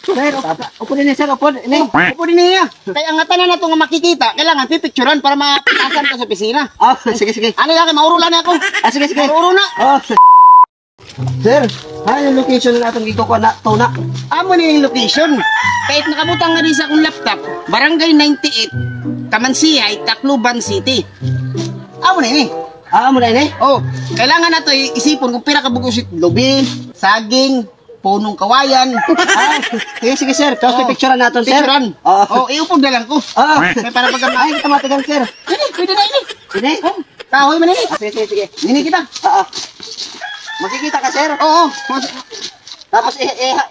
Sir, upo din sir, upo din. Upo din niya. Kaya ang tanan na ito nga makikita, kailangan pipicturan para mapitasan ka sa opisina. Sige, sige. Ano lang, maurulan ako. Sige, sige. Mauro na. Sir, ano yung location na natin dito ko na to na? Amo na yung location. Kahit nakabutang nga rin sa akong laptop, Barangay 98, Kamansihay, Tacloban City. Amo na yun eh. Mo na ini? Oh, kailangan na ito isipon kung pira kabugos lubi, saging, punong kawayan. Sige, sige sir. Tapos picturean natin sir. Picturean. Oh, iupog na lang ko. May para pag ay, kita matigan sir. Pwede na ini. Ini? Kahoy man ini. Sige, sige, sige. Nini kita. Makikita ka sir? Oo. Tapos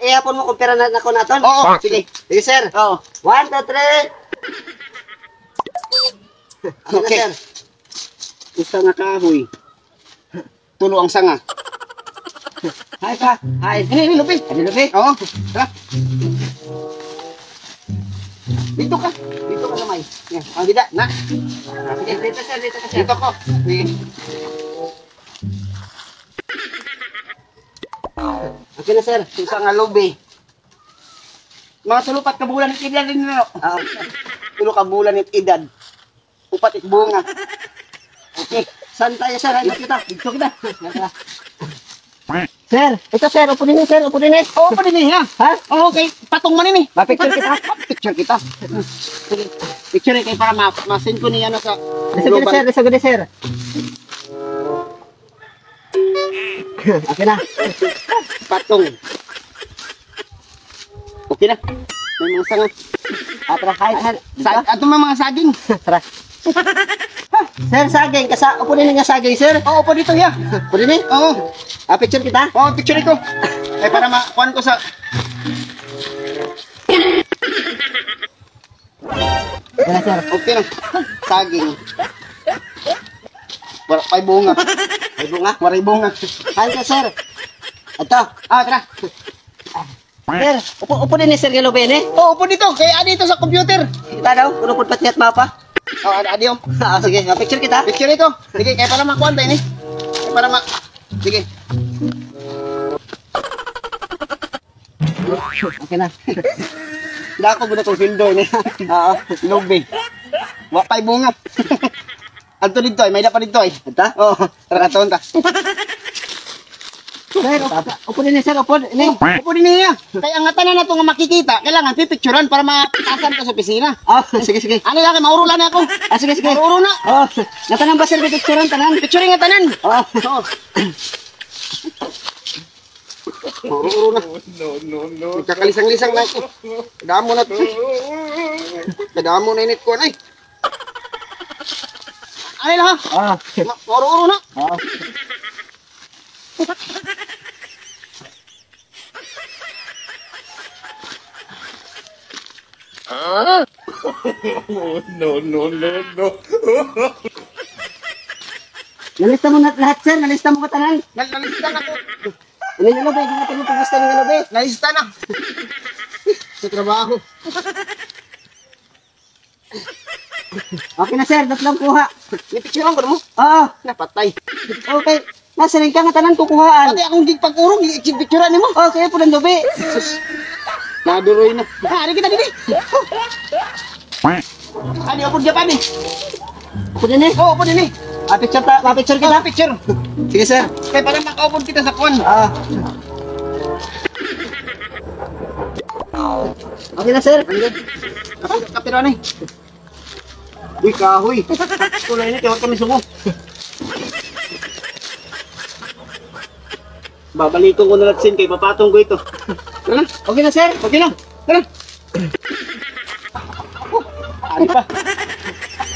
ihapon mo kung pera na ako natin? Oo. Sige. Sige sir. Oo. 1, 2, 3. Okay. Sir. Isa nga kahoy. Tulo ang sanga. Hi pa. Hi. Ini lupi. Ano lupi? Oo. Tara. Dito ka. Dito ka sa may. Yan. Ang gida. Na. Dito sir, dito ka sir. Dito ko. Sige. Okay na sir. Isa nga lubi. Mga tulupat ka bulan at edad rin na. Tulo ka bulan at edad. Upat at bunga. Okay. Saan tayo sir? Dito kita. Dito kita. Sir, ito sir. Upo din sir. Upo din Oo, pa din niya. Ha? Oo, okay. Patong man ini. Ma-picture kita. Picture kita. Sige. Picture kayo para ma-send ko niya sa Lisagod sir. Lisagod sir. Okay na. patong. Okay na. May mga sanga. Tara, hi. Ato mga saging. Tara. Sir, saging. Upo din nga saging sir. Oo, po dito ya. Upo din Oo. Picture kita. Oo, picture ko. Para makuhan ko sa... Yan na sir. Okay na. Saging. Waray bunga. Ay bunga. Waray bunga. Hi sir. Ito. Tara. Sir, upo din sir Galobene. Oo, po dito. Kaya dito sa computer. Kita daw. Kunupod pati at mapa. Oo, adiyo. Sige, picture kita. Picture ito. Sige, kaya para makuhan tayo ni. Kaya para sige. Okay na. Dako gud akong fildo ni. Lobby. Wa pay bunga. Adto dito ay may dapat dito ay. Ata? Oo, tara ta. Sir, upo din sir. Upo din. Upo din niya. Kaya ang tanan na ito nga makikita, kailangan pipicturan para mapitasan ka sa opisina. Sige, sige. Ano lang, maurulan ako. Sige, sige. Mauro na. Natanan ba sir picturean tanan? Picturing nga tanan. Oo. Mauro na. No. Nagkakalisang-lisang na ito. Kadamo na ito. Kadamo na init ko na eh. Ano lang ha? Mauro na. No. Nalista mo na lahat sir. Nalista mo ka tanan. Nalista na ko. Ano na ba? Hindi natin yung pagkasta ng gabi. Nalista na. Sa trabaho. Okay na sir. Datlang kuha. May picturean ko na mo. Oo. Napatay. Okay. Nasa rin ka nga tanan kukuhaan. Pati akong pag-urong, picturean ni mo. Okay po ng gabi. Naduroy na. Hari kita dini. Ano yung Japan eh? Upo din Oo, po din eh. Picture kita. Picture. Sige sir. Kaya parang makaupod kita sa kwan. Okay na sir. Kapira na eh. Uy, kahoy. Kulay na, kaya kami sumo. Babalikan ko na lang sin kay papatong ko ito. Tara na. Okay na sir. Okay na. Tara. Ano pa?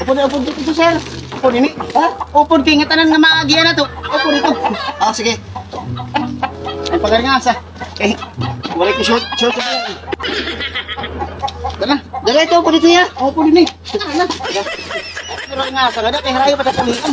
Upo dito sir. Upo din eh. Upo din nga tanan nga maagian na to. Upo dito. Sige. Ang pagaling nga sa. Wala ko short ko yan. Tara. Dala ito, upo dito ya. Upo din eh. Tara na. Pero nga sa gada kay harayo pa sa pulian.